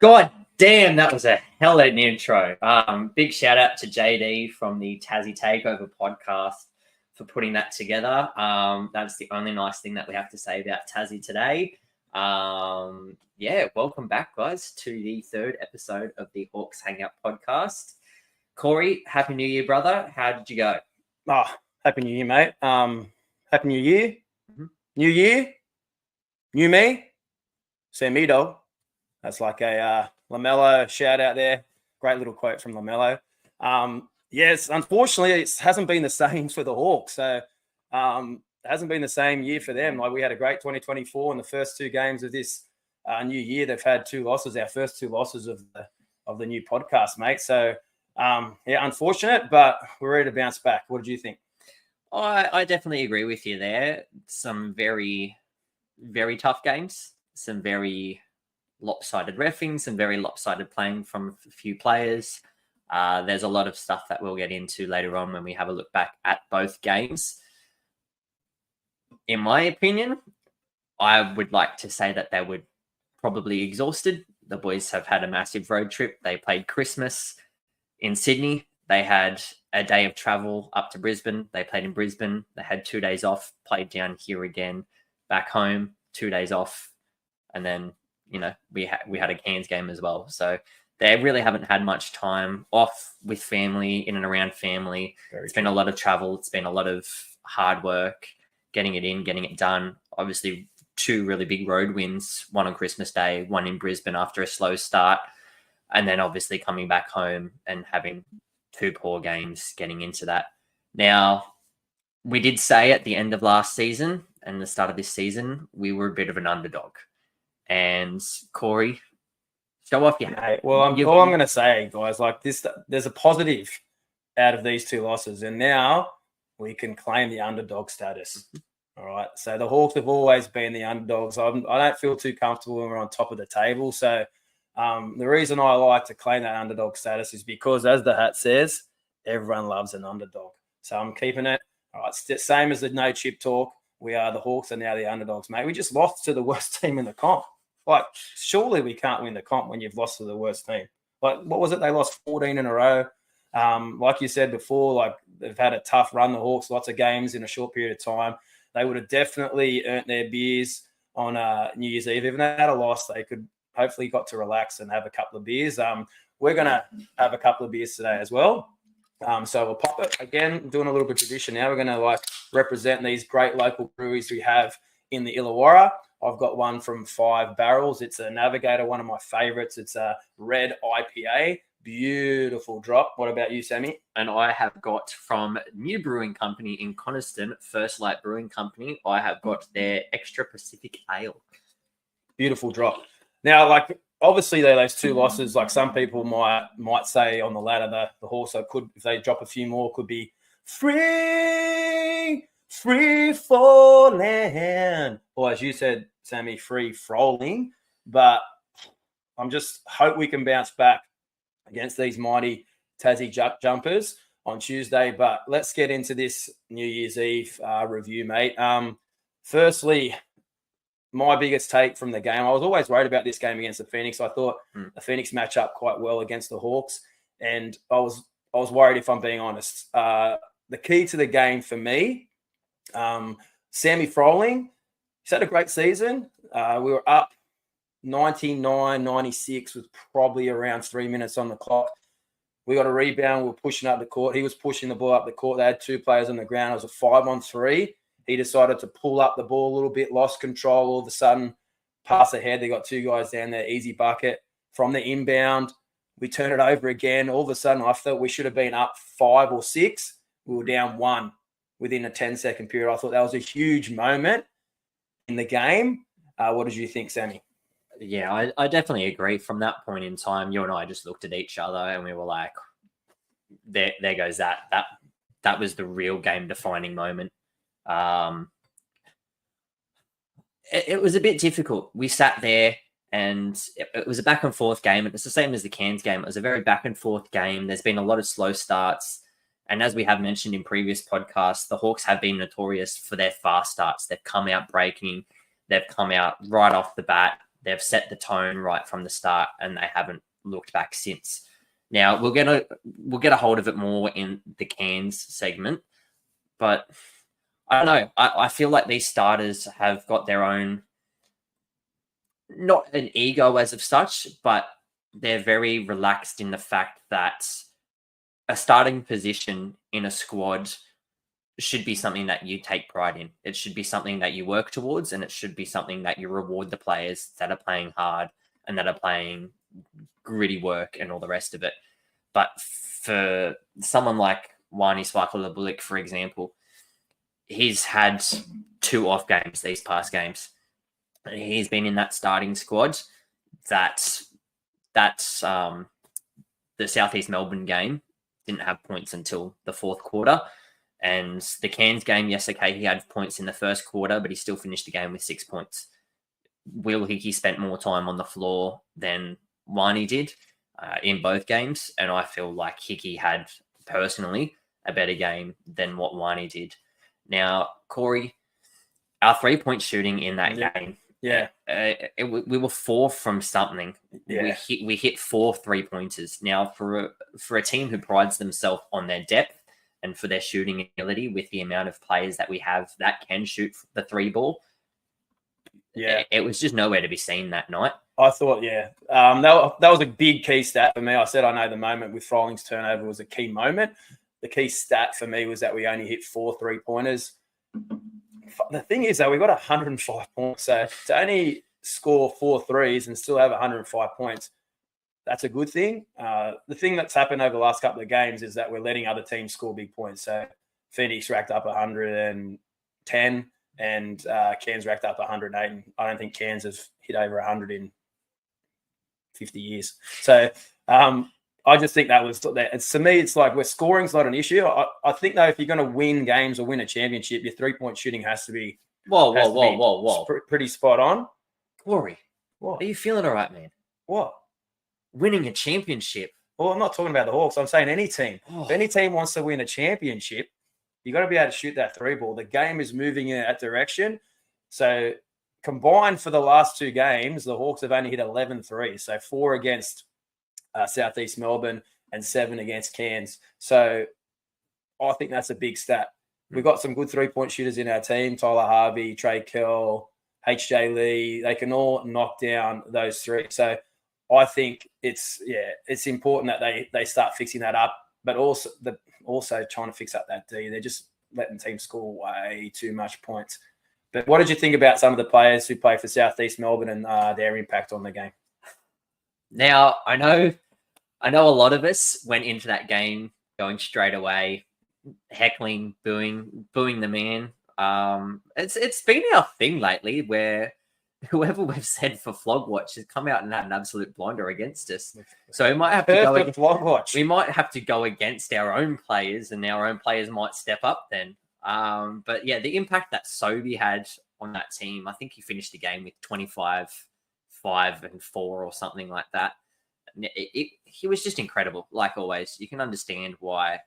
God damn, that was a hell of an intro. Big shout out to JD from the Tassie Takeover podcast for putting that together. That's the only nice thing that we have to say about Tassie today. Welcome back, guys, to the third episode of the Hawks Hangout podcast. Corey, Happy New Year, brother. How did you go? Oh, Happy New Year, mate. Happy New Year. Mm-hmm. New Year. New me. Sam me, dog. That's like a LaMelo shout out there. Great little quote from LaMelo. Yes, unfortunately, it hasn't been the same for the Hawks. So it hasn't been the same year for them. Like, we had a great 2024 in the first two games of this new year. They've had two losses, our first two losses of the new podcast, mate. So, unfortunate, but we're ready to bounce back. What did you think? I definitely agree with you there. Some very, very tough games. Some very lopsided reffing, some very lopsided playing from a few players. There's a lot of stuff that we'll get into later on when we have a look back at both games. In my opinion, I would like to say that they were probably exhausted. The boys have had a massive road trip. They played Christmas in Sydney. They had a day of travel up to Brisbane. They played in Brisbane. They had 2 days off, played down here again, back home, 2 days off. And then, we had a Cairns game as well. So they really haven't had much time off with family, in and around family. It's been a lot of travel. It's been a lot of hard work, getting it in, getting it done. Obviously, 2 really big road wins, one on Christmas Day, one in Brisbane after a slow start. And then obviously coming back home and having 2 poor games getting into that. Now, we did say at the end of last season and the start of this season, we were a bit of an underdog. And Corey, show off your hat. Well, all I'm going to say, guys, like this, there's a positive out of these 2 losses, and now we can claim the underdog status. All right. So the Hawks have always been the underdogs. I don't feel too comfortable when we're on top of the table. So the reason I like to claim that underdog status is because, as the hat says, everyone loves an underdog. So I'm keeping it. All right. Same as the no chip talk. We are the Hawks and now the underdogs, mate. We just lost to the worst team in the comp. Like, surely we can't win the comp when you've lost to the worst team. Like, what was it? They lost 14 in a row. Like you said before, like, they've had a tough run, the Hawks, lots of games in a short period of time. They would have definitely earned their beers on New Year's Eve. Even if they had a loss, they could hopefully got to relax and have a couple of beers. We're going to have a couple of beers today as well. So we'll pop it. Again, doing a little bit of tradition now. We're going to represent these great local breweries we have in the Illawarra. I've got one from 5 Barrels. It's a Navigator, one of my favorites. It's a red IPA. Beautiful drop. What about you, Sammy? And I have got from New Brewing Company in Coniston, First Light Brewing Company, I have got their Extra Pacific Ale. Beautiful drop. Now, obviously, those 2 losses, some people might say on the ladder, the Hawks could, if they drop a few more, could be free falling. Or as you said, Sammy, free frolling. But I'm just hope we can bounce back against these mighty Tassie JackJumpers on Tuesday. But let's get into this New Year's Eve review, mate. Firstly, my biggest take from the game, I was always worried about this game against the Phoenix. I thought the Phoenix match up quite well against the Hawks, and I was worried, if I'm being honest. The key to the game for me, Sammy Froling, he's had a great season. We were up 99-96 with probably around 3 minutes on the clock. We got a rebound. We were pushing up the court. He was pushing the ball up the court. They had 2 players on the ground. It was a 5-on-3. He decided to pull up the ball a little bit, lost control. All of a sudden, pass ahead. They got 2 guys down there, easy bucket. From the inbound, we turn it over again. All of a sudden, I thought we should have been up 5 or 6. We were down 1 within a 10-second period. I thought that was a huge moment in the game. What did you think, Sammy? Yeah, I definitely agree. From that point in time, you and I just looked at each other and we were like, there goes that. That was the real game-defining moment. It was a bit difficult. We sat there and it was a back and forth game. It was the same as the Cairns game. It was a very back and forth game. There's been a lot of slow starts. And as we have mentioned in previous podcasts, the Hawks have been notorious for their fast starts. They've come out breaking. They've come out right off the bat, They've set the tone right from the start, and they haven't looked back since. Now we'll get a hold of it more in the Cairns segment, but I don't know. I feel like these starters have got their own, not an ego as of such, but they're very relaxed in the fact that a starting position in a squad should be something that you take pride in. It should be something that you work towards, and it should be something that you reward the players that are playing hard and that are playing gritty work and all the rest of it. But for someone like Wani Sparkle-Bullock, for example, he's had 2 off games these past games. He's been in that starting squad. That's the Southeast Melbourne game didn't have points until the 4th quarter. And the Cairns game, yes, okay, he had points in the 1st quarter, but he still finished the game with 6 points. Will Hickey spent more time on the floor than Wani did in both games, and I feel like Hickey had, personally, a better game than what Wani did. Now, Corey, our 3-point shooting in that game, we were 4 from something. Yeah. We hit 4 3-pointers. Now, for a team who prides themselves on their depth and for their shooting ability, with the amount of players that we have that can shoot the 3 ball, it was just nowhere to be seen that night. I thought, that was a big key stat for me. I said I know the moment with Froling's turnover was a key moment. The key stat for me was that we only hit 4 3-pointers. The thing is, though, we got 105 points. So to only score 4 threes and still have 105 points, that's a good thing. The thing that's happened over the last couple of games is that we're letting other teams score big points. So Phoenix racked up 110 and Cairns racked up 108. And I don't think Cairns has hit over 100 in 50 years. So I just think that was that. To me, it's like where scoring's not an issue. I think, though, if you're going to win games or win a championship, your 3-point shooting has to be whoa. Pretty spot on. Corey, what? Are you feeling all right, man? What? Winning a championship. Well, I'm not talking about the Hawks. I'm saying any team. Oh. If any team wants to win a championship, you got to be able to shoot that 3 ball. The game is moving in that direction. So combined for the last 2 games, the Hawks have only hit 11 threes. So 4 against Southeast Melbourne and 7 against Cairns. So I think that's a big stat. We've got some good 3-point shooters in our team. Tyler Harvey, Trey Kell, HJ Lee. They can all knock down those 3. So I think it's important that they start fixing that up, but also trying to fix up that D. They're just letting teams score way too much points. But what did you think about some of the players who play for Southeast Melbourne and their impact on the game? Now, I know a lot of us went into that game going straight away, heckling, booing the man. It's been our thing lately where whoever we've said for Flog Watch has come out and had an absolute blinder against us. So we might have to go against Flog Watch. We might have to go against our own players, and our own players might step up then. But yeah, the impact that Sobey had on that team, I think he finished the game with 25, 5 and 4 or something like that. He was just incredible, like always. You can understand why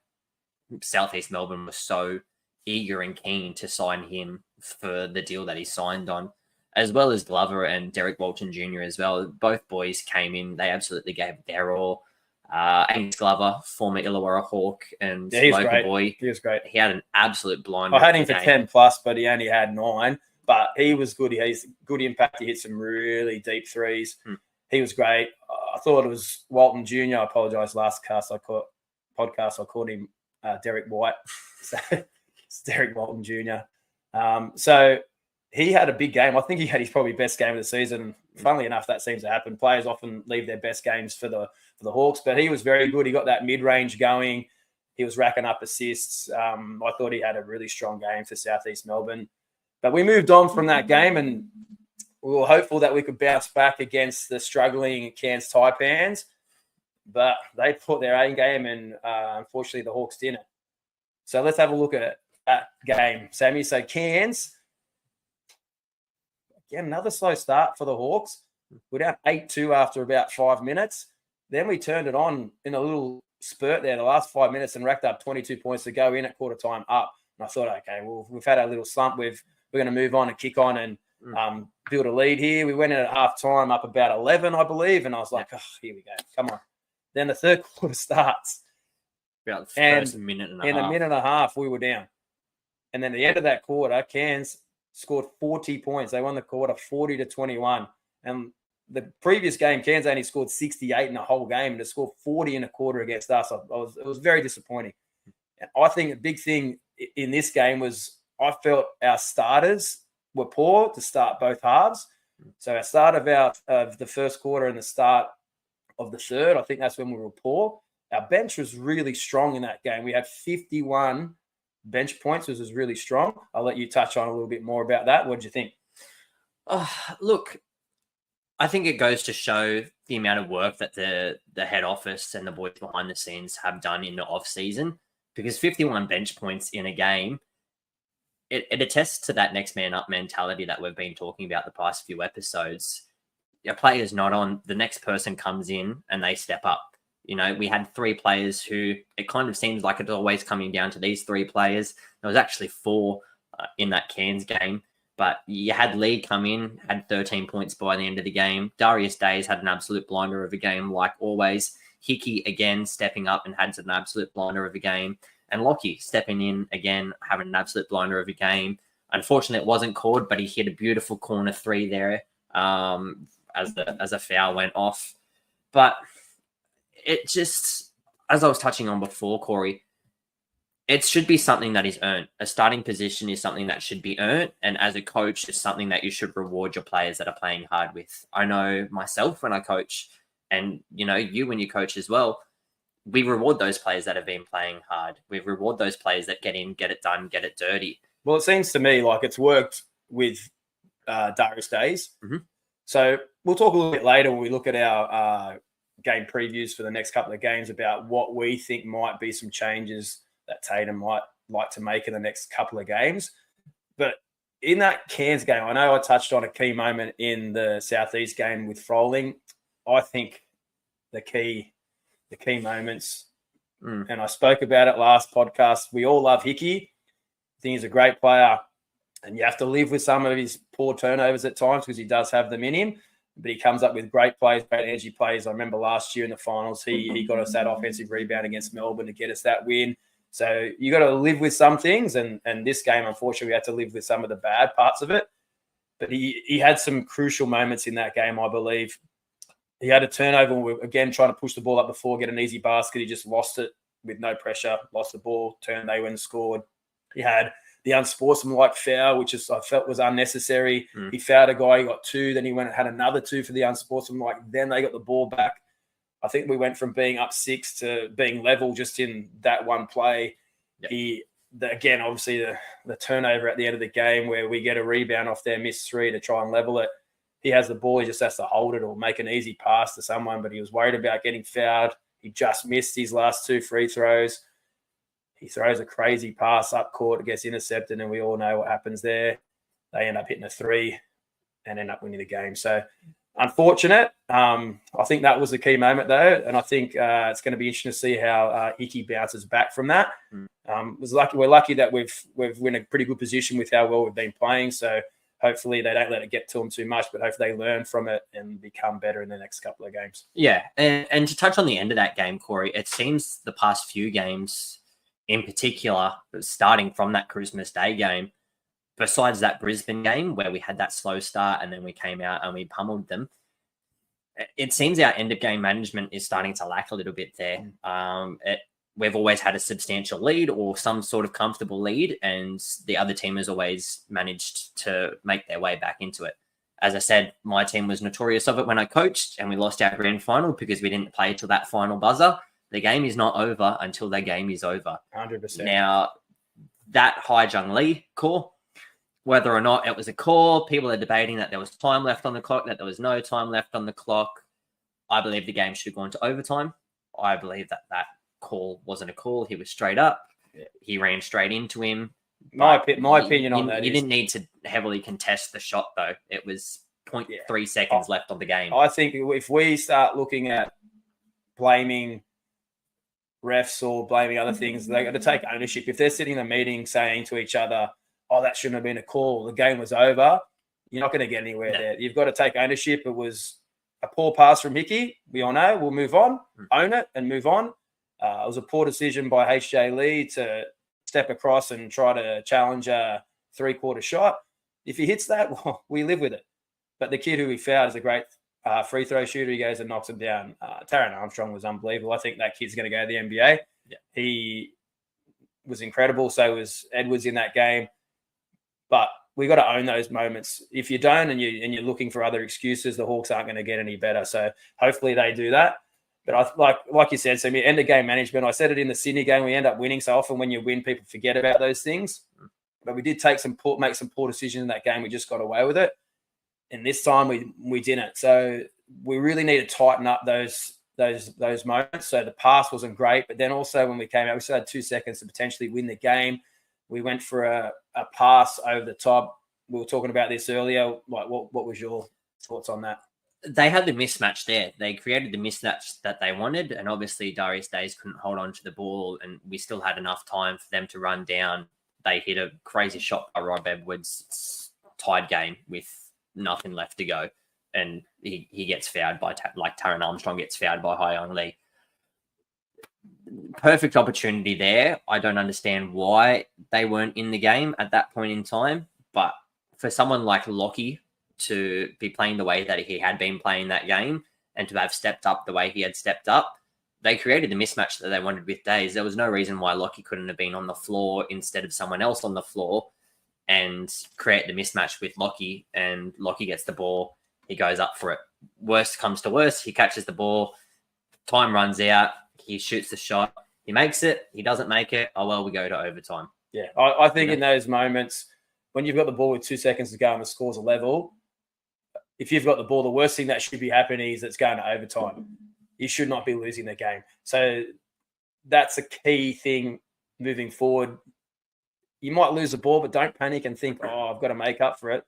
Southeast Melbourne was so eager and keen to sign him for the deal that he signed on, as well as Glover and Derek Walton Jr. as well. Both boys came in. They absolutely gave their all. Angus Glover, former Illawarra Hawk and local boy. He was great. He had an absolute blinder. I had him for 10 plus, but he only had 9. But he was good. He has good impact. He hit some really deep threes. He was great. I thought it was Walton Jr. I apologise. Last podcast I called him Derek White. So it's Derek Walton Jr. So he had a big game. I think he had his probably best game of the season. Funnily enough, that seems to happen. Players often leave their best games for the Hawks, but he was very good. He got that mid-range going. He was racking up assists. I thought he had a really strong game for Southeast Melbourne. But we moved on from that game, and we were hopeful that we could bounce back against the struggling Cairns Taipans. But they put their A game, and unfortunately the Hawks didn't. So let's have a look at that game, Sammy. So Cairns, again, another slow start for the Hawks. We're down 8-2 after about 5 minutes. Then we turned it on in a little spurt there, the last 5 minutes, and racked up 22 points to go in at quarter time up. And I thought, okay, well, we've had a little slump. We're going to move on and kick on and build a lead here. We went in at half time up about 11, I believe. And I was like, oh, here we go. Come on. Then the third quarter starts. About the first minute and a half. In a minute and a half, we were down. And then at the end of that quarter, Cairns scored 40 points. They won the quarter 40-21. And the previous game, Cairns only scored 68 in the whole game, and to score 40 in a quarter against us, it was very disappointing. And I think a big thing in this game was I felt our starters were poor to start both halves. So our start of the first quarter and the start of the third, I think that's when we were poor. Our bench was really strong in that game. We had 51 bench points, which was really strong. I'll let you touch on a little bit more about that. What did you think? Look, I think it goes to show the amount of work that the head office and the boys behind the scenes have done in the off season, because 51 bench points in a game, it attests to that next man up mentality that we've been talking about the past few episodes. A player's not on, the next person comes in and they step up. You know, we had 3 players who, it kind of seems like it's always coming down to these 3 players. There was actually 4 in that Cairns game, but you had Lee come in, had 13 points by the end of the game. Darius Days had an absolute blinder of a game, like always. Hickey again stepping up and had an absolute blinder of a game. And Lockie stepping in again, having an absolute blinder of a game. Unfortunately, it wasn't called, but he hit a beautiful corner 3 there as a foul went off. But it just, as I was touching on before, Corey, it should be something that is earned. A starting position is something that should be earned. And as a coach, it's something that you should reward your players that are playing hard with. I know myself when I coach, and you know, you when you coach as well, we reward those players that have been playing hard. We reward those players that get in, get it done, get it dirty. Well, it seems to me like it's worked with Darius Days. Mm-hmm. So we'll talk a little bit later when we look at our game previews for the next couple of games about what we think might be some changes that Tatum might like to make in the next couple of games. But in that Cairns game, I know I touched on a key moment in the Southeast game with Froling. I think the key moments, and I spoke about it last podcast, we all love Hickey. I think he's a great player, and you have to live with some of his poor turnovers at times because he does have them in him. But he comes up with great plays, great energy plays. I remember last year in the finals, he got us that offensive rebound against Melbourne to get us that win. So you got to live with some things, and this game, unfortunately, we had to live with some of the bad parts of it. But he had some crucial moments in that game, I believe. He had a turnover. We were, again, trying to push the ball up before, get an easy basket. He just lost it with no pressure, lost the ball, turned, they went and scored. He had the unsportsmanlike foul, which I felt was unnecessary. He fouled a guy, he got 2, then he went and had another 2 for the unsportsmanlike. Then they got the ball back. I think we went from being up 6 to being level just in that one play. Yep. Again, obviously the turnover at the end of the game where we get a rebound off their missed 3 to try and level it. He has the ball, he just has to hold it or make an easy pass to someone, but he was worried about getting fouled. He just missed his last 2 free throws. He throws a crazy pass up court, it gets intercepted, and we all know what happens there. They end up hitting a 3 and end up winning the game. So unfortunate. I think that was the key moment, though, and I think it's going to be interesting to see how Hickey bounces back from that. We're lucky that we're in a pretty good position with how well we've been playing, so hopefully they don't let it get to them too much, but hopefully they learn from it and become better in the next couple of games. Yeah, and to touch on the end of that game, Corey, it seems the past few games in particular, starting from that Christmas Day game, besides that Brisbane game where we had that slow start and then we came out and we pummeled them, it seems our end-of-game management is starting to lack a little bit there. We've always had a substantial lead or some sort of comfortable lead, and the other team has always managed to make their way back into it. As I said, my team was notorious of it when I coached, and we lost our grand final because we didn't play till that final buzzer. The game is not over until the game is over. 100%. Now, that Hai Jung Lee call, whether or not it was a call, people are debating that there was time left on the clock, that there was no time left on the clock. I believe the game should have gone to overtime. I believe that call wasn't a call. He was straight up. He ran straight into him. My opinion on that is... You didn't need to heavily contest the shot, though. It was 0.3 seconds left on the game. I think if we start looking at blaming refs or blaming other things, they got to take ownership. If they're sitting in a meeting saying to each other, "Oh, that shouldn't have been a call. The game was over," you're not going to get anywhere No. there. You've got to take ownership. It was a poor pass from Hickey. We all know. We'll move on, own it, and move on. It was a poor decision by H.J. Lee to step across and try to challenge a three-quarter shot. If he hits that, well, we live with it. But the kid who we fouled is a great free throw shooter. He goes and knocks him down. Taron Armstrong was unbelievable. I think that kid's going to go to the NBA. Yeah. He was incredible. So was Edwards in that game. But we got to own those moments. If you don't and you're looking for other excuses, the Hawks aren't going to get any better. So hopefully they do that. But like you said, so we end of game management. I said it in the Sydney game. We end up winning. So often when you win, people forget about those things. But we did make some poor decisions in that game. We just got away with it. And this time we didn't. So we really need to tighten up those moments. So the pass wasn't great, but then also when we came out, we still had 2 seconds to potentially win the game. We went for a pass over the top. We were talking about this earlier. Like, what was your thoughts on that? They had the mismatch there. They created the mismatch that they wanted, and obviously Darius Days couldn't hold on to the ball, and we still had enough time for them to run down. They hit a crazy shot by Rob Edwards. It's tied game with nothing left to go, and he gets fouled by Taron Armstrong gets fouled by Hyung Lee. Perfect opportunity there. I don't understand why they weren't in the game at that point in time, but for someone like Lockie to be playing the way that he had been playing that game and to have stepped up the way he had stepped up, they created the mismatch that they wanted with Days. There was no reason why Lockie couldn't have been on the floor instead of someone else on the floor and create the mismatch with Lockie, and Lockie gets the ball. He goes up for it. Worst comes to worst, he catches the ball. Time runs out. He shoots the shot. He makes it. He doesn't make it. Oh, well, we go to overtime. Yeah, I think in those moments, when you've got the ball with 2 seconds to go and the score's a level, if you've got the ball, the worst thing that should be happening is it's going to overtime. You should not be losing the game. So that's a key thing moving forward. You might lose the ball, but don't panic and think, oh, I've got to make up for it.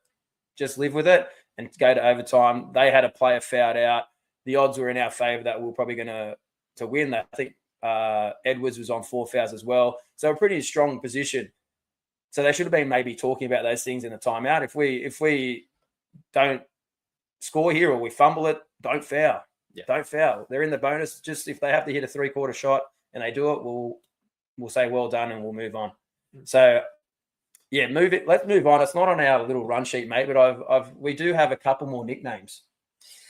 Just live with it and go to overtime. They had a player fouled out. The odds were in our favor that we're probably going to win that. I think Edwards was on 4 fouls as well. So a pretty strong position. So they should have been maybe talking about those things in the timeout. If we don't score here or we fumble it, don't foul. Yeah. Don't foul. They're in the bonus. Just if they have to hit a three-quarter shot and they do it, we'll say well done and we'll move on. So yeah, move it. Let's move on. It's not on our little run sheet, mate, but we do have a couple more nicknames.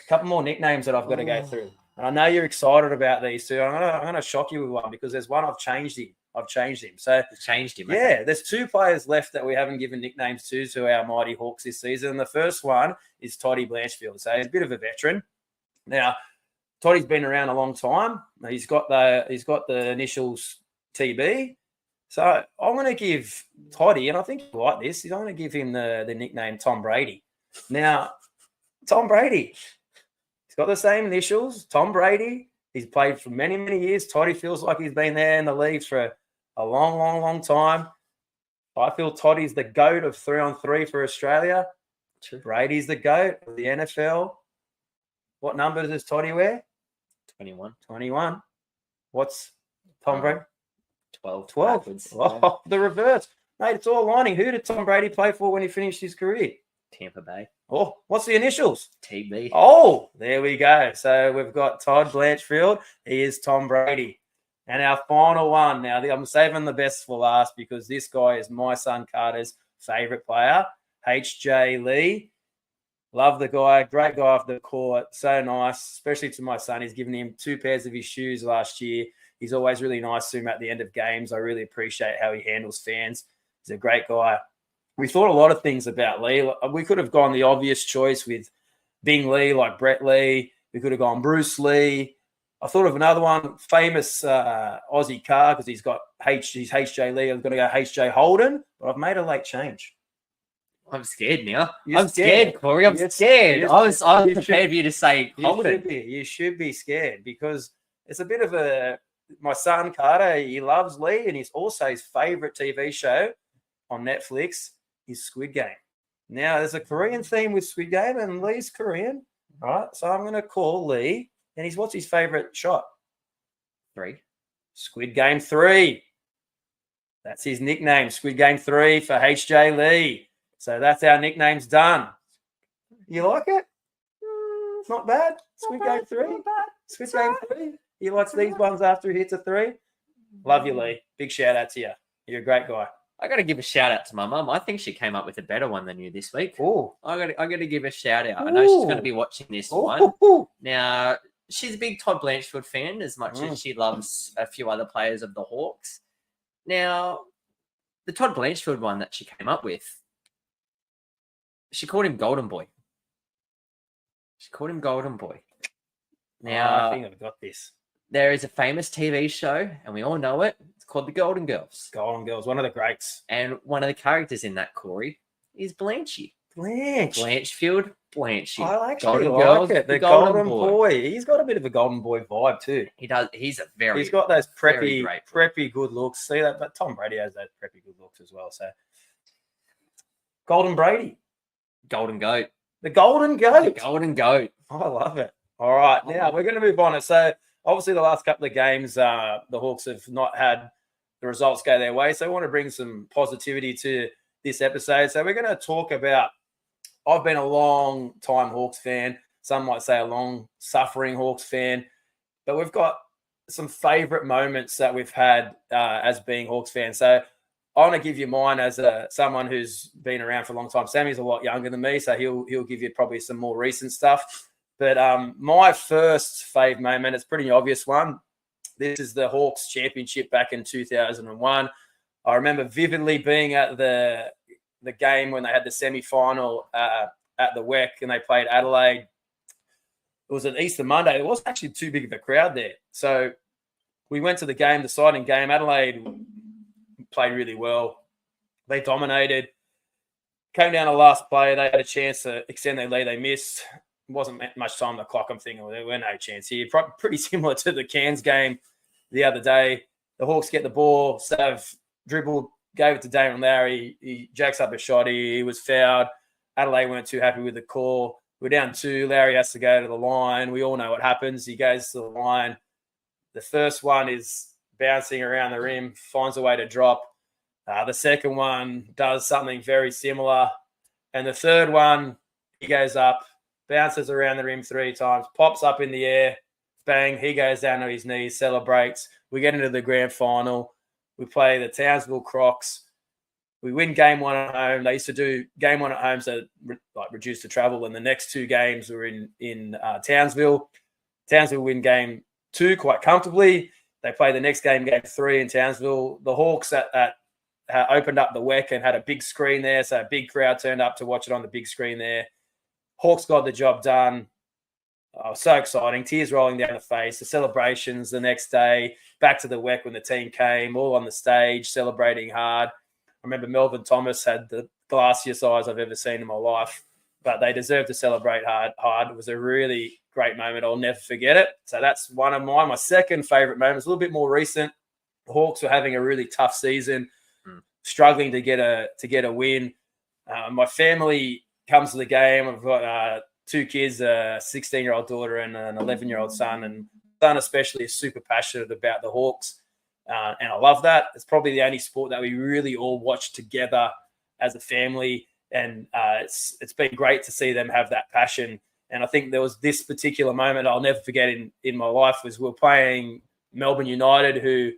A couple more nicknames that I've got to go through. And I know you're excited about these two. I'm gonna shock you with one because there's one I've changed him. So changed him. Yeah, there's 2 players left that we haven't given nicknames to our mighty Hawks this season. And the first one is Toddy Blanchfield. So he's a bit of a veteran. Now, Toddy's been around a long time. He's got the initials TB. So I'm going to give Toddy, and I think you like this, I'm going to give him the nickname Tom Brady. Now, Tom Brady, he's got the same initials, Tom Brady. He's played for many, many years. Toddy feels like he's been there in the league for a long, long, long time. I feel Toddy's the GOAT of 3-on-3 for Australia. True. Brady's the GOAT of the NFL. What number does Toddy wear? 21. What's Tom Brady? 12. Oh, the reverse. Mate, it's all aligning. Who did Tom Brady play for when he finished his career? Tampa Bay. Oh, what's the initials? TB. Oh, there we go. So we've got Todd Blanchfield. He is Tom Brady. And our final one. Now, I'm saving the best for last because this guy is my son Carter's favourite player, H.J. Lee. Love the guy. Great guy off the court. So nice, especially to my son. He's given him 2 pairs of his shoes last year. He's always really nice to him at the end of games. I really appreciate how he handles fans. He's a great guy. We thought a lot of things about Lee. We could have gone the obvious choice with Bing Lee, like Brett Lee. We could have gone Bruce Lee. I thought of another one, famous Aussie car, because he's H.J. Lee. I'm going to go H.J. Holden, but I've made a late change. I'm scared now. I'm scared, Corey. I'm scared. I was prepared for you to say Holden. You should be scared because it's a bit of my son Carter, he loves Lee, and he's also his favourite TV show on Netflix is Squid Game. Now, there's a Korean theme with Squid Game, and Lee's Korean, right? So I'm going to call Lee, and what's his favourite shot? 3. Squid Game 3. That's his nickname, Squid Game 3 for H.J. Lee. So that's our nicknames done. You like it? Not bad. Squid Game 3. Not bad. Squid Game 3. He likes these ones after he hits a 3. Love you, Lee. Big shout out to you. You're a great guy. I got to give a shout out to my mum. I think she came up with a better one than you this week. Oh, I got to give a shout out. I know she's going to be watching this one. Now, she's a big Todd Blanchfield fan as much as she loves a few other players of the Hawks. Now, the Todd Blanchfield one that she came up with, she called him Golden Boy. Now, I think I've got this. There is a famous TV show, and we all know it. It's called The Golden Girls. Golden Girls, one of the greats. And one of the characters in that, Corey, is Blanchy. Blanchfield. Blanchy. I actually Golden like Girls, it. The Golden Boy. He's got a bit of a Golden Boy vibe too. He does. He's got those preppy good looks. See that? But Tom Brady has those preppy good looks as well. So Golden Brady. Golden Goat. The Golden Goat. The Golden Goat. I love it. All right. Now we're going to move on. So obviously the last couple of games, the Hawks have not had the results go their way. So I want to bring some positivity to this episode. So we're going to talk about, I've been a long time Hawks fan. Some might say a long suffering Hawks fan, but we've got some favorite moments that we've had as being Hawks fans. So I want to give you mine as someone who's been around for a long time. Sammy's a lot younger than me, so he'll give you probably some more recent stuff. But my first fave moment, it's a pretty obvious one. This is the Hawks championship back in 2001. I remember vividly being at the game when they had the semi-final at the WEC and they played Adelaide. It was an Easter Monday. There wasn't actually too big of a crowd there. So we went to the game, the deciding game. Adelaide played really well. They dominated. Came down to the last play. They had a chance to extend their lead. They missed. It wasn't much time on the clock. I'm thinking, well, there were no chance here. Pretty similar to the Cairns game the other day. The Hawks get the ball. Sav dribbled, gave it to Damon Lowry. He jacks up a shot. He was fouled. Adelaide weren't too happy with the call. We're down 2. Lowry has to go to the line. We all know what happens. He goes to the line. The first one is bouncing around the rim, finds a way to drop. The second one does something very similar. And the third one, he goes up, bounces around the rim 3 times, pops up in the air, bang, he goes down to his knees, celebrates. We get into the grand final. We play the Townsville Crocs. We win game 1 at home. They used to do game 1 at home, so reduce the travel. And the next 2 games were in Townsville. Townsville win game 2 quite comfortably. They play the next game 3 in Townsville. The Hawks opened up the WEC and had a big screen there, so a big crowd turned up to watch it on the big screen there. Hawks got the job done. Oh, so exciting. Tears rolling down the face. The celebrations the next day, back to the WEC when the team came, all on the stage, celebrating hard. I remember Melvin Thomas had the glassiest eyes I've ever seen in my life, but they deserve to celebrate hard. It was a really great moment. I'll never forget it. So that's one of mine. My second favourite moment is a little bit more recent. The Hawks were having a really tough season, struggling to get a win. My family comes to the game. I've got 2 kids, a 16-year-old daughter and an 11-year-old son. And son especially is super passionate about the Hawks. And I love that. It's probably the only sport that we really all watch together as a family. And it's been great to see them have that passion. And I think there was this particular moment I'll never forget in my life was we were playing Melbourne United, who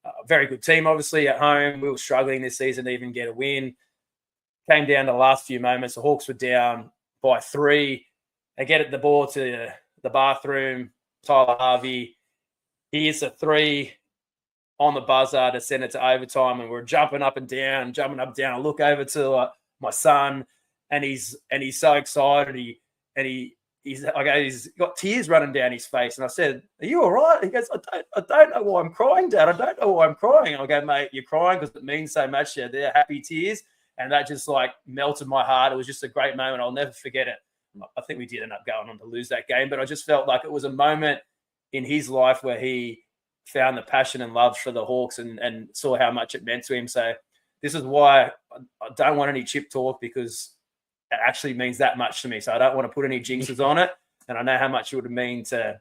a very good team, obviously, at home. We were struggling this season to even get a win. Came down to the last few moments. The Hawks were down by 3. They get the ball to the bathroom. Tyler Harvey, he hits a 3 on the buzzer to send it to overtime, and we're jumping up and down. I look over to my son, and he's so excited. He's got tears running down his face, and I said, "Are you all right?" He goes, "I don't know why I'm crying, Dad. I don't know why I'm crying." And I go, "Mate, you're crying because it means so much. Yeah, they're happy tears." And that just melted my heart. It was just a great moment. I'll never forget it. I think we did end up going on to lose that game, but I just felt like it was a moment in his life where he found the passion and love for the Hawks and saw how much it meant to him. So this is why I don't want any chip talk, because it actually means that much to me. So I don't want to put any jinxes on it. And I know how much it would mean to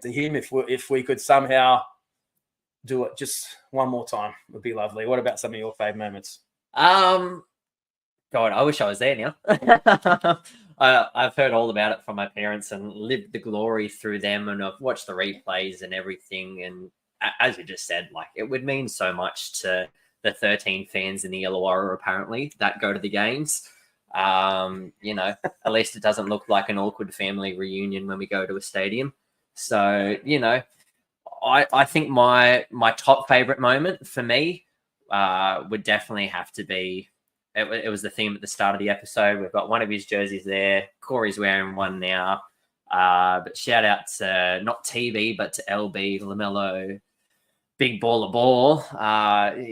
him if we could somehow do it just one more time. It would be lovely. What about some of your favourite moments? God, I wish I was there now. I've heard all about it from my parents and lived the glory through them, and I've watched the replays and everything. And as you just said, like it would mean so much to the 13 fans in the Illawarra apparently that go to the games. At least it doesn't look like an awkward family reunion when we go to a stadium. So, I think my top favorite moment for me would definitely have to be, it was the theme at the start of the episode. We've got one of his jerseys there. Corey's wearing one now. But shout out to not TB, but to LB, LaMelo, big ball of ball,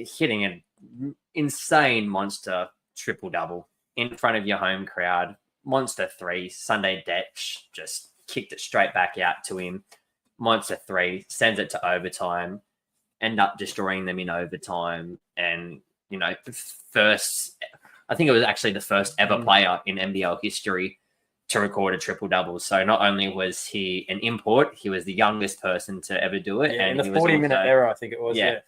hitting an insane monster triple-double in front of your home crowd. Monster 3, Sunday Detch just kicked it straight back out to him. Monster 3 sends it to overtime, end up destroying them in overtime. And, I think it was actually the first ever player in NBL history to record a triple-double. So not only was he an import, he was the youngest person to ever do it. Yeah, and in the 40-minute era, I think it was. Yeah.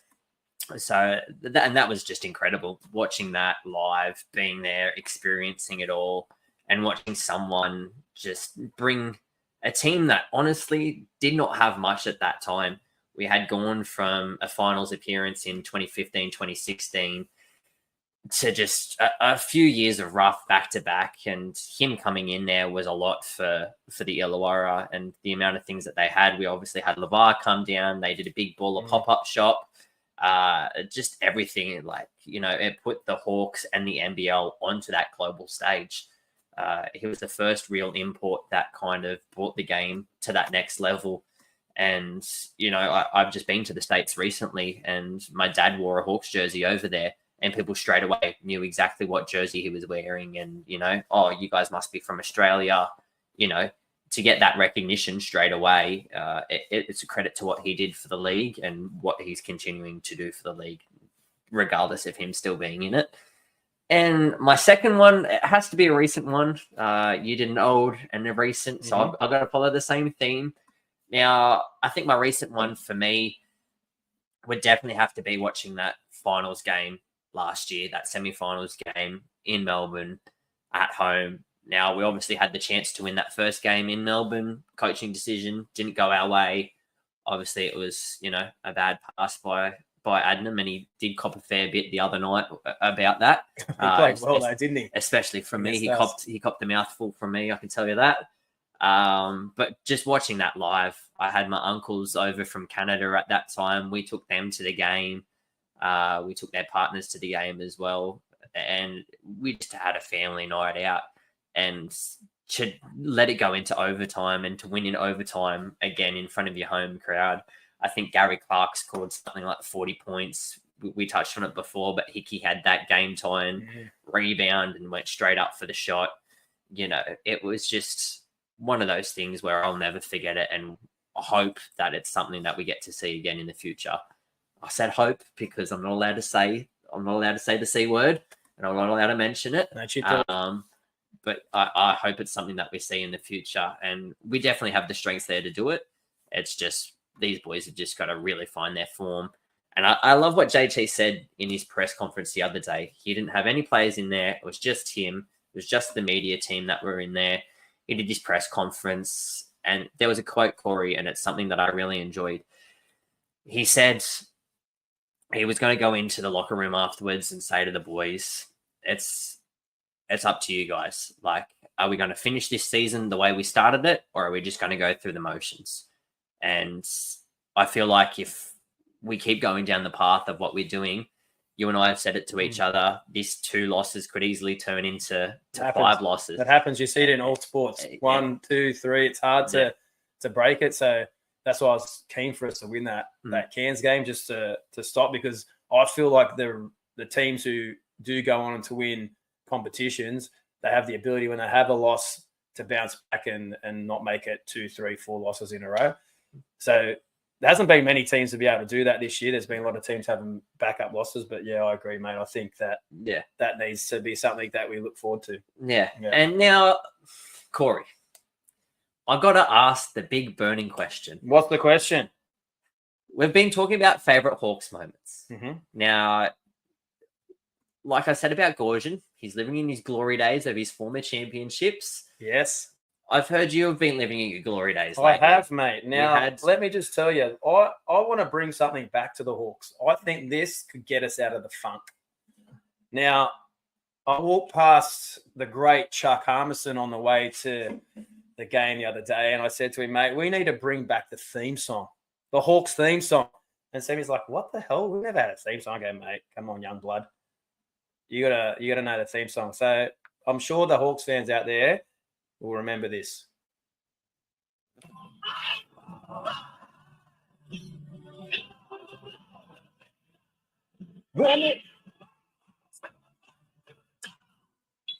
So that was just incredible, watching that live, being there, experiencing it all, and watching someone just bring a team that honestly did not have much at that time. We had gone from a finals appearance in 2015, 2016 to just a few years of rough back-to-back, and him coming in there was a lot for the Illawarra and the amount of things that they had. We obviously had LeVar come down. They did a big baller pop-up shop. Just everything, it put the Hawks and the NBL onto that global stage. He was the first real import that kind of brought the game to that next level. And, I've just been to the States recently, and my dad wore a Hawks jersey over there, and people straight away knew exactly what jersey he was wearing. And, oh, you guys must be from Australia, to get that recognition straight away. It's a credit to what he did for the league and what he's continuing to do for the league, regardless of him still being in it. And my second one, it has to be a recent one. You did an old and a recent, so I've got to follow the same theme. Now, I think my recent one for me would definitely have to be watching that finals game last year, that semi-finals game in Melbourne at home. Now, we obviously had the chance to win that first game in Melbourne. Coaching decision didn't go our way. Obviously, it was, a bad pass by Adnam, and he did cop a fair bit the other night about that. He played well, though, didn't he? Especially from me. He copped a mouthful from me, I can tell you that. But just watching that live, I had my uncles over from Canada at that time. We took them to the game. We took their partners to the game as well. And we just had a family night out. And to let it go into overtime and to win in overtime again in front of your home crowd. I think Gary Clark scored something like 40 points. We touched on it before, but Hickey had that game time rebound and went straight up for the shot. It was just one of those things where I'll never forget it, and I hope that it's something that we get to see again in the future. I said hope because I'm not allowed to say the C word, and I'm not allowed to mention it. But I hope it's something that we see in the future, and we definitely have the strengths there to do it. It's just these boys have just got to really find their form. And I love what JT said in his press conference the other day. He didn't have any players in there. It was just him. It was just the media team that were in there. He did his press conference, and there was a quote, Corey, and it's something that I really enjoyed. He said he was going to go into the locker room afterwards and say to the boys, it's up to you guys. Like, are we going to finish this season the way we started it, or are we just going to go through the motions? And I feel like if we keep going down the path of what we're doing, you and I have said it to each other, these 2 losses could easily turn into 5 losses. That happens. You see it in all sports. 1, 2, 3. It's hard to break it. So that's why I was keen for us to win that Cairns game, just to stop, because I feel like the teams who do go on to win competitions, they have the ability when they have a loss to bounce back and not make it 2, 3, 4 losses in a row. So there hasn't been many teams to be able to do that this year. There's been a lot of teams having backup losses, but I agree, mate. I think that that needs to be something that we look forward to. Yeah. And now, Corey, I've got to ask the big burning question. What's the question? We've been talking about favorite Hawks moments. Now, like I said about Gorgian, he's living in his glory days of his former championships. Yes. I've heard you have been living in your glory days I lately. have, mate. Now, let me just tell you, I want to bring something back to the Hawks. I think this could get us out of the funk. Now, I walked past the great Chuck Harmison on the way to the game the other day, and I said to him, mate, we need to bring back the theme song, the Hawks theme song. And Sammy's like, what the hell? We never had a theme song. I go, mate, come on, young blood. You gotta know the theme song. So I'm sure the Hawks fans out there will remember this. Run it.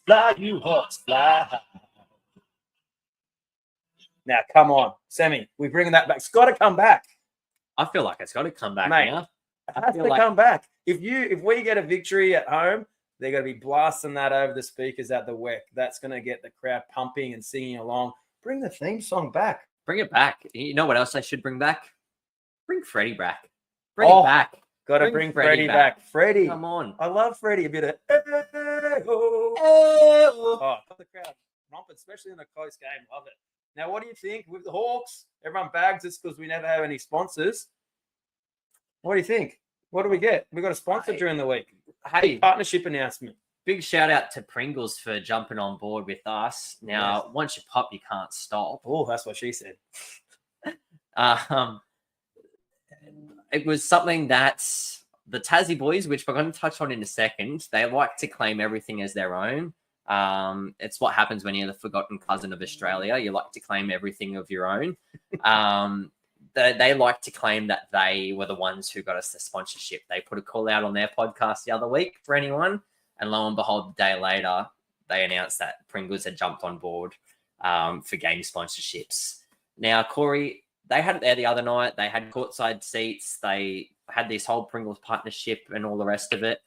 Fly, you Hawks, fly. Now, come on, Sammy, we're bringing that back. It's got to come back. I feel like it's got to come back, mate, now. It has to come back. If we get a victory at home, they're going to be blasting that over the speakers at the WEC. That's going to get the crowd pumping and singing along. Bring the theme song back. Bring it back. You know what else they should bring back? Bring Freddie back. Bring it back. Got to bring Freddie back. Freddie. Come on. I love Freddie. A bit of got the crowd romping, especially in a close game. Love it. Now, what do you think with the Hawks? Everyone bags us because we never have any sponsors. What do you think? What do we get? We got a sponsor during the week. Hey, partnership announcement. Big shout out to Pringles for jumping on board with us. Now, once you pop, you can't stop. Oh, that's what she said. It was something that the Tassie boys, which we're going to touch on in a second, they like to claim everything as their own. It's what happens when you're the forgotten cousin of Australia. You like to claim everything of your own. They like to claim that they were the ones who got us the sponsorship. They put a call out on their podcast the other week for anyone, and lo and behold, the day later, they announced that Pringles had jumped on board for game sponsorships. Now, Corey, they had it there the other night. They had courtside seats. They had this whole Pringles partnership and all the rest of it.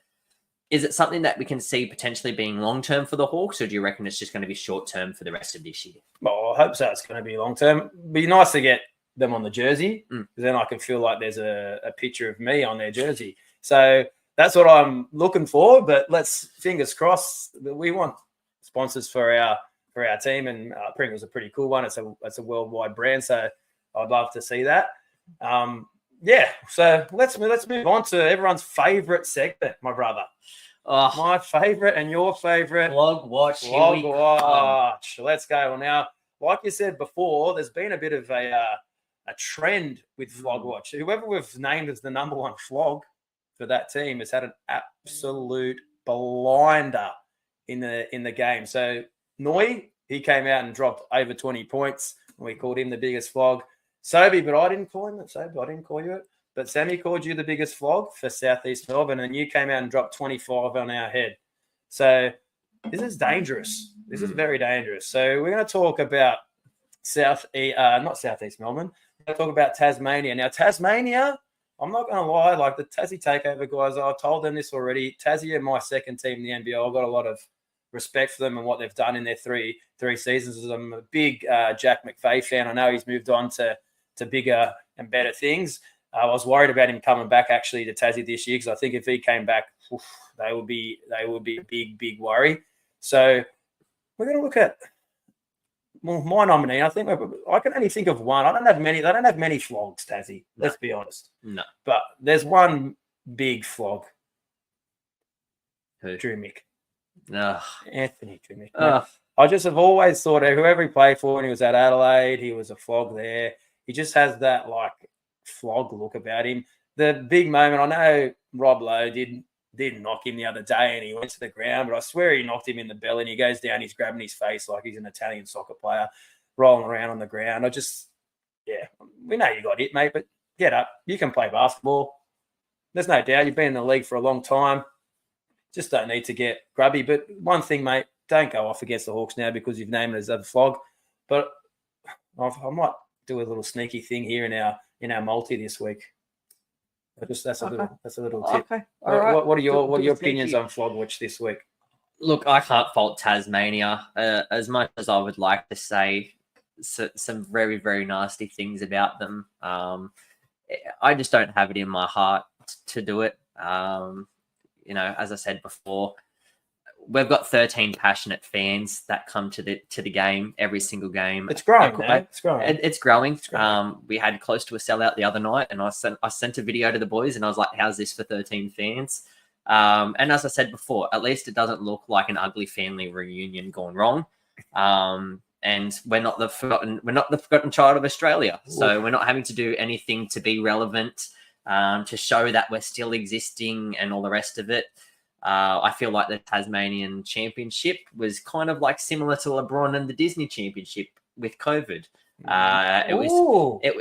Is it something that we can see potentially being long-term for the Hawks, or do you reckon it's just going to be short-term for the rest of this year? Well, I hope so. It's going to be long-term. Be nice to get them on the jersey, because then I can feel like there's a picture of me on their jersey. So that's what I'm looking for, but let's fingers crossed that we want sponsors for our team, and Pringles is a pretty cool one. It's a worldwide brand, so I'd love to see that. So let's move on to everyone's favourite segment, my brother. Oh, my favourite and your favourite. Vlog watch. Vlog watch. Let's go. Well, now, like you said before, there's been a bit of a trend with vlog watch. Whoever we've named as the number one vlog for that team has had an absolute blinder in the game. So Noi, he came out and dropped over 20 points. We called him the biggest vlog. Sobe, but I didn't call him it. Sobe, I didn't call you it. But Sammy called you the biggest vlog for Southeast Melbourne, and you came out and dropped 25 on our head. So this is dangerous. This is very dangerous. So we're going to talk about not Southeast Melbourne. We're going to talk about Tasmania. Now, Tasmania, I'm not going to lie, like the Tassie Takeover guys, I've told them this already. Tassie are my second team in the NBL. I've got a lot of respect for them and what they've done in their three seasons. I'm a big Jack McVeigh fan. I know he's moved on to bigger and better things. I was worried about him coming back actually to Tassie this year, because I think if he came back, they would be a big worry. So we're going to look at my nominee. I think I can only think of one. I don't have many. They don't have many flogs, Tassie. No. Let's be honest. No, but there's one big flog. Who? Drew Mick. No, Anthony Drew Mick. I just have always thought that whoever he played for when he was at Adelaide, he was a flog there. He just has that like flog look about him. The big moment, I know Rob Lowe did knock him the other day and he went to the ground, but I swear he knocked him in the belly and he goes down, he's grabbing his face like he's an Italian soccer player, rolling around on the ground. We know you got it, mate, but get up. You can play basketball. There's no doubt. You've been in the league for a long time. Just don't need to get grubby. But one thing, mate, don't go off against the Hawks now because you've named it as a flog. But I might do a little sneaky thing here in our multi this week. That's a little tip. Okay. All right. What are your opinions on flog watch this week? Look, I can't fault Tasmania as much as I would like to say some very, very nasty things about them. I just don't have it in my heart to do it. You know, as I said before, we've got 13 passionate fans that come to the game every single game. It's growing, man. It's growing. It's growing. It's growing. We had close to a sellout the other night, and I sent a video to the boys, and I was like, "How's this for 13 fans?" And as I said before, at least it doesn't look like an ugly family reunion gone wrong. And we're not the forgotten child of Australia, so we're not having to do anything to be relevant, to show that we're still existing and all the rest of it. I feel like the Tasmanian Championship was kind of like similar to LeBron and the Disney Championship with COVID.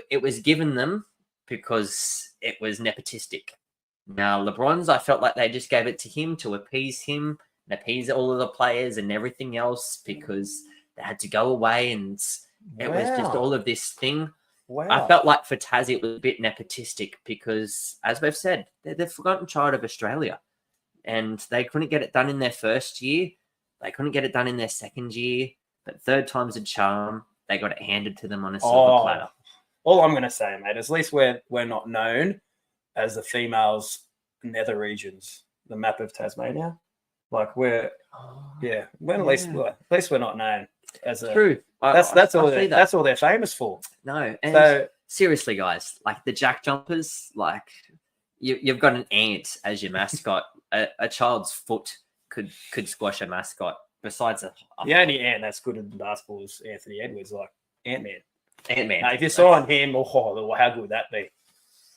It was given them because it was nepotistic. Now LeBron's, I felt like they just gave it to him to appease him and appease all of the players and everything else because they had to go away, and it was just all of this thing. Wow. I felt like for Tassie it was a bit nepotistic because, as we've said, they're the forgotten child of Australia. And they couldn't get it done in their first year. They couldn't get it done in their second year. But third time's a charm. They got it handed to them on a silver platter. All I'm going to say, mate, at least we're not known as the females nether regions, the map of Tasmania. Like we're at least we're not known as a. True. That's all they're famous for. No, and so seriously, guys, like the JackJumpers, like you've got an ant as your mascot. A child's foot could squash a mascot. Besides the only ant that's good at basketball is Anthony Edwards, like Ant-Man. Now, if you saw him, how good would that be?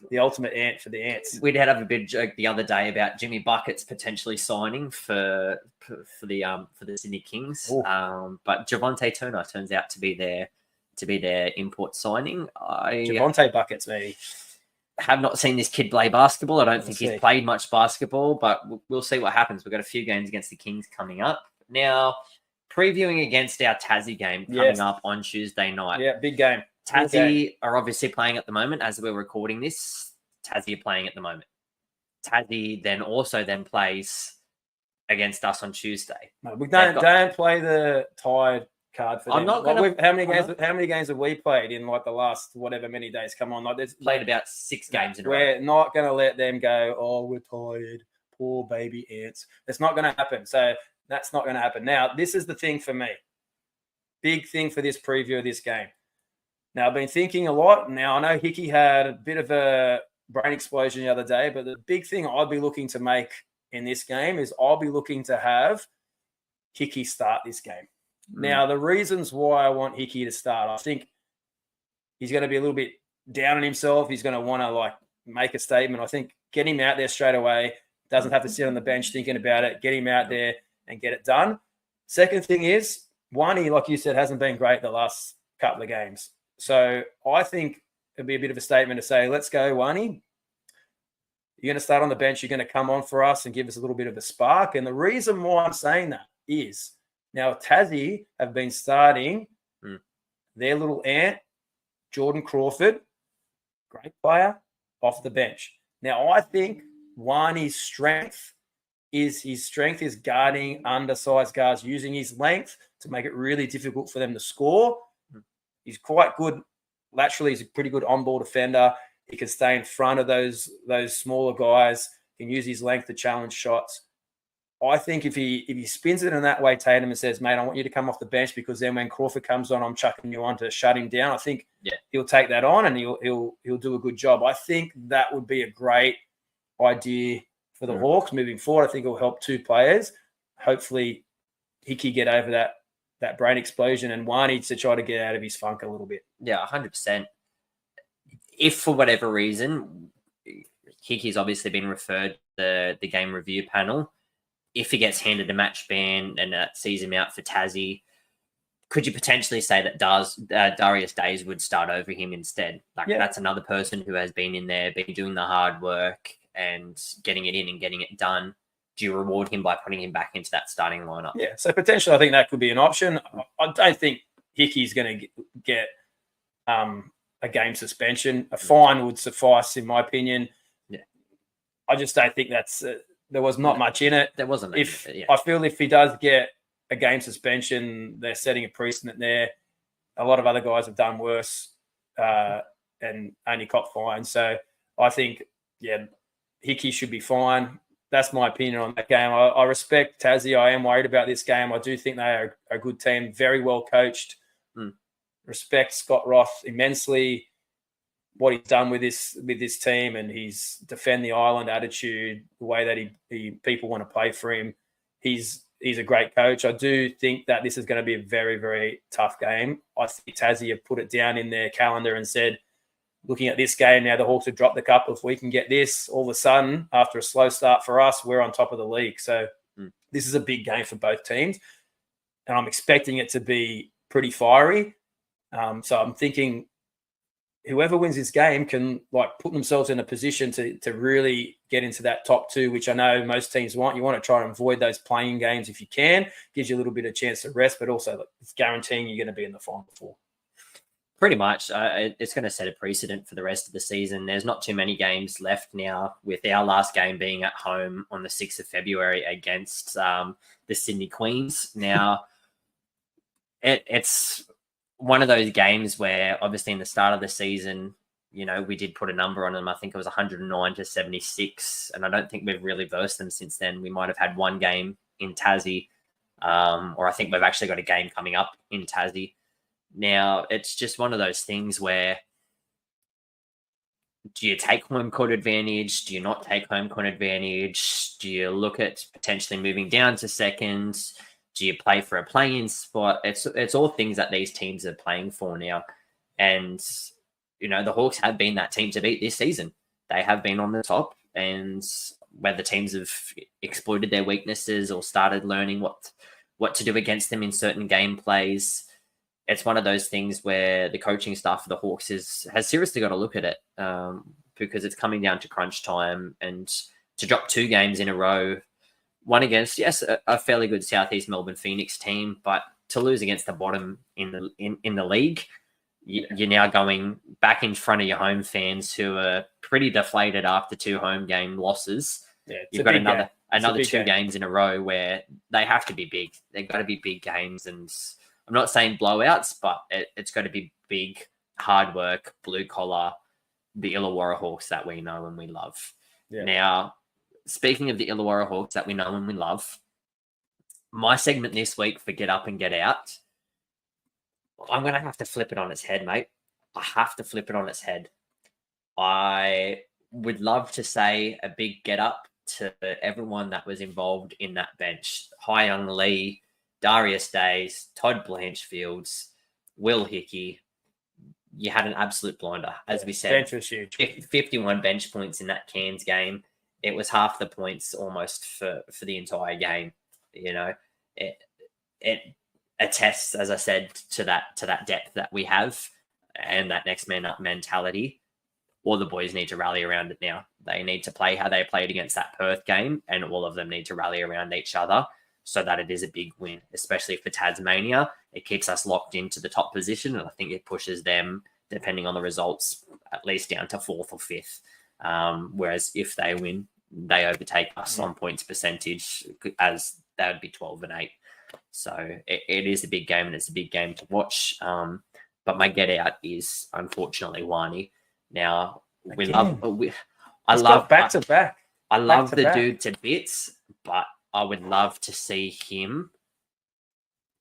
The ultimate ant for the ants. We did have a big joke the other day about Jimmy Buckets potentially signing for the Sydney Kings. But Javonte Turner turns out to be their import signing. Javonte Buckets, maybe. Have not seen this kid play basketball. I don't think he's played much basketball, but we'll see what happens. We've got a few games against the Kings coming up. Now, previewing against our Tassie game coming up on Tuesday night. Yeah, big game. Tassie are obviously playing at the moment as we're recording this. Tassie are playing at the moment. Tassie then plays against us on Tuesday. No, we don't play the Tide card for them. How many games have we played in like the last whatever many days? Come on, there's played about 6 games in a row. We're not going to let them go. Oh, we're tired, poor baby ants. It's not going to happen. So that's not going to happen. Now, this is the thing for me. Big thing for this preview of this game. Now, I've been thinking a lot. Now, I know Hickey had a bit of a brain explosion the other day, but the big thing I'd be looking to make in this game is I'll be looking to have Hickey start this game. Now, the reasons why I want Hickey to start, I think he's going to be a little bit down on himself. He's going to want to make a statement. I think get him out there straight away. Doesn't have to sit on the bench thinking about it. Get him out there and get it done. Second thing is, Wani, like you said, hasn't been great the last couple of games. So I think it'd be a bit of a statement to say, let's go, Wani. You're going to start on the bench. You're going to come on for us and give us a little bit of a spark. And the reason why I'm saying that is, now Tassie have been starting their little ant, Jordan Crawford, great player, off the bench. Now, I think Wani's strength is guarding undersized guards, using his length to make it really difficult for them to score. He's quite good laterally. He's a pretty good on-ball defender. He can stay in front of those smaller guys, can use his length to challenge shots. I think if he spins it in that way, Tatum, and says, mate, I want you to come off the bench because then when Crawford comes on, I'm chucking you on to shut him down. I think he'll take that on and he'll do a good job. I think that would be a great idea for the Hawks moving forward. I think it'll help 2 players. Hopefully, Hickey get over that brain explosion, and Wani needs to try to get out of his funk a little bit. Yeah, 100%. If for whatever reason, Hickey's obviously been referred to the game review panel. If he gets handed a match ban and that sees him out for Tassie, could you potentially say that Darius Days would start over him instead? That's another person who has been in there, been doing the hard work and getting it in and getting it done. Do you reward him by putting him back into that starting lineup? Yeah, so potentially I think that could be an option. I don't think Hickey's going to get a game suspension. A fine would suffice, in my opinion. Yeah, I just don't think that's there was not much in it. There wasn't. I feel if he does get a game suspension, they're setting a precedent there. A lot of other guys have done worse and only cop fines. So I think, Hickey should be fine. that's my opinion on that game. I respect Tassie. I am worried about this game. I do think they are a good team, very well coached. Respect Scott Roth immensely. What he's done with this team and his defend the island attitude, the way that he people want to play for him. He's a great coach. I do think that this is going to be a very, very tough game. I think Tassie have put it down in their calendar and said, looking at this game now, the Hawks have dropped the cup. If we can get this, all of a sudden, after a slow start for us, we're on top of the league. So this is a big game for both teams. And I'm expecting it to be pretty fiery. So I'm thinking whoever wins this game can put themselves in a position to really get into that top two, which I know most teams want. You want to try and avoid those playing games if you can. Gives you a little bit of chance to rest, but also it's guaranteeing you're going to be in the final four. Pretty much. It's going to set a precedent for the rest of the season. There's not too many games left now, with our last game being at home on the 6th of February against the Sydney Queens. Now, it's one of those games where obviously in the start of the season, we did put a number on them. I think it was 109-76, and I don't think we've really versed them since then. We might have had one game in Tassie, or I think we've actually got a game coming up in Tassie. Now, it's just one of those things where do you take home court advantage? Do you not take home court advantage? Do you look at potentially moving down to second? Do you play for a play-in spot? It's all things that these teams are playing for now. And, the Hawks have been that team to beat this season. They have been on the top, and whether teams have exploited their weaknesses or started learning what to do against them in certain game plays, it's one of those things where the coaching staff of the Hawks has seriously got to look at it, because it's coming down to crunch time, and to drop 2 games in a row, one against, yes, a fairly good Southeast Melbourne Phoenix team, but to lose against the bottom in the league, you're now going back in front of your home fans who are pretty deflated after 2 home game losses. Yeah, you've got another 2 games in a row where they have to be big. They've got to be big games, and I'm not saying blowouts, but it's got to be big, hard work, blue collar, the Illawarra Hawks that we know and we love. Yeah. Now, speaking of the Illawarra Hawks that we know and we love, my segment this week for Get Up and Get Out, I'm going to have to flip it on its head, mate. I have to flip it on its head. I would love to say a big get up to everyone that was involved in that bench. Hai Young Lee, Darius Days, Todd Blanchfields, Will Hickey. You had an absolute blinder, as we said. Bench was huge. 51 bench points in that Cairns game. It was half the points almost for the entire game. It attests, as I said, to that depth that we have and that next man up mentality. All the boys need to rally around it now. They need to play how they played against that Perth game, and all of them need to rally around each other so that it is a big win, especially for Tasmania. It keeps us locked into the top position, and I think it pushes them, depending on the results, at least down to 4th or 5th. Whereas if they win, they overtake us on points percentage, as that would be 12-8. So it is a big game, and it's a big game to watch. But my get out is unfortunately Wani. Now I love back to back. I love the dude to bits, but I would love to see him.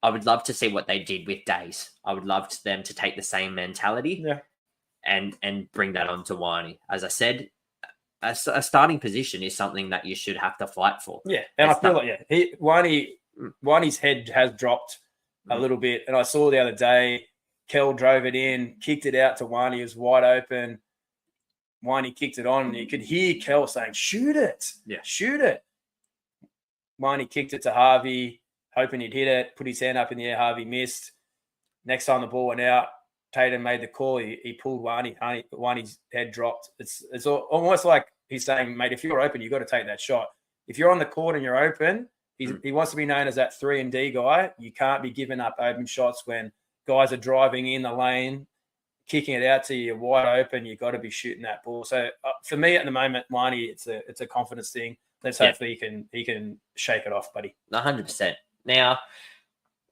I would love to see what they did with Days. I would love them to take the same mentality, and bring that on to Wani. As I said, a starting position is something that you should have to fight for. Yeah, and I feel like Wani's head has dropped a little bit, and I saw the other day, Kel drove it in, kicked it out to Wani, it was wide open. Wani kicked it on, and you could hear Kel saying, "Shoot it, shoot it." Wani kicked it to Harvey, hoping he'd hit it, put his hand up in the air. Harvey missed. Next time the ball went out, Tatum made the call. He pulled Wani. Wani's head dropped. It's almost like he's saying, "Mate, if you're open, you've got to take that shot. If you're on the court and you're open," he wants to be known as that 3-and-D guy. You can't be giving up open shots when guys are driving in the lane, kicking it out to you wide open. You've got to be shooting that ball. So for me at the moment, Wani, it's a confidence thing. Let's hopefully he can shake it off, buddy. 100%. Now,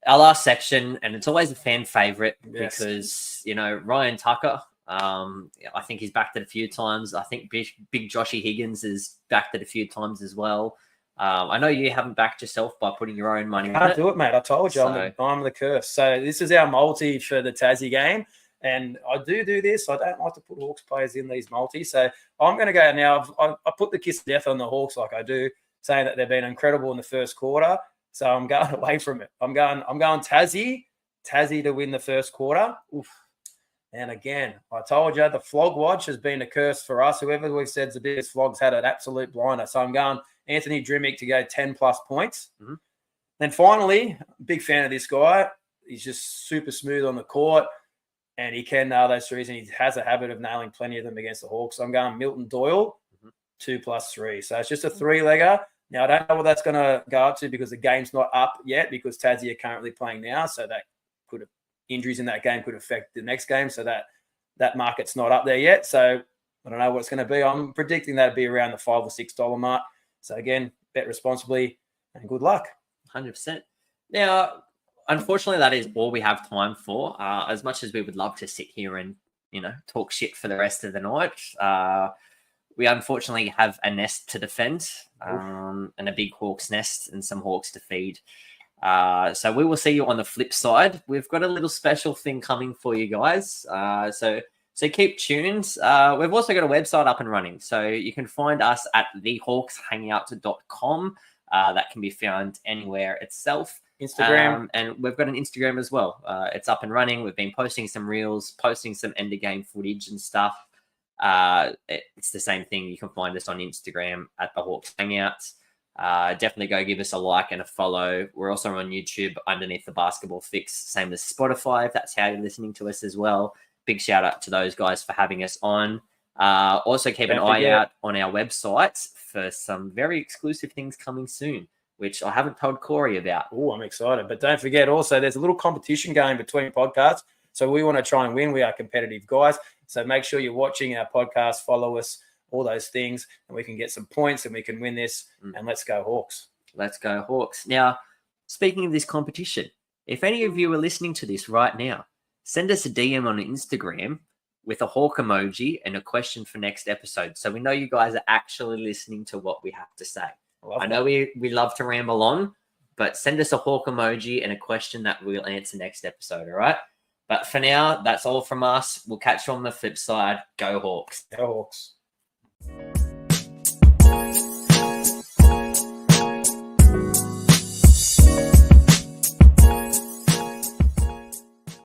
our last section, and it's always a fan favorite because, Ryan Tucker, I think he's backed it a few times. I think big Joshy Higgins has backed it a few times as well. I know you haven't backed yourself by putting your own money. I can't do it, mate. I told you, I'm the curse. So this is our multi for the Tassie game. And I do this. I don't like to put Hawks players in these multis. So I'm going to go now. I put the kiss of death on the Hawks like I do, saying that they've been incredible in the first quarter. So I'm going away from it. I'm going Tassie to win the first quarter. Oof. And again, I told you the flog watch has been a curse for us. Whoever we've said is the biggest flog's had an absolute blinder. So I'm going Anthony Drimmick to go 10+ points. Mm-hmm. Then finally, big fan of this guy. He's just super smooth on the court, and he can nail those threes, and he has a habit of nailing plenty of them against the Hawks. So I'm going Milton Doyle, 2+3. So it's just a 3-legger. Now, I don't know what that's going to go up to because the game's not up yet because Tassie are currently playing now. So that could have injuries in that game could affect the next game. So that market's not up there yet. So I don't know what it's going to be. I'm predicting that'd be around the $5 or $6 mark. So again, bet responsibly and good luck. 100%. Now, unfortunately, that is all we have time for. As much as we would love to sit here and, talk shit for the rest of the night, we unfortunately have a nest to defend and a big Hawks nest and some Hawks to feed. So we will see you on the flip side. We've got a little special thing coming for you guys. So keep tuned. We've also got a website up and running. So you can find us at thehawkshangout.com. That can be found anywhere itself. Instagram. And we've got an Instagram as well. It's up and running. We've been posting some reels, posting some end of game footage and stuff. It's the same thing. You can find us on Instagram at the Hawks Hangout. Definitely go give us a like and a follow. We're also on YouTube underneath the Basketball Fix, same as Spotify, if that's how you're listening to us as well. Big shout out to those guys for having us on. Also keep an eye out on our websites for some very exclusive things coming soon, which I haven't told Corey about. Oh, I'm excited. But don't forget also there's a little competition going between podcasts. So we want to try and win. We are competitive guys. So make sure you're watching our podcast, follow us, all those things, and we can get some points and we can win this. And let's go Hawks. Let's go Hawks. Now, speaking of this competition, if any of you are listening to this right now, send us a DM on Instagram with a Hawk emoji and a question for next episode. So we know you guys are actually listening to what we have to say. I know we love to ramble on, but send us a Hawk emoji and a question that we'll answer next episode, all right? But for now, that's all from us. We'll catch you on the flip side. Go Hawks. Go Hawks.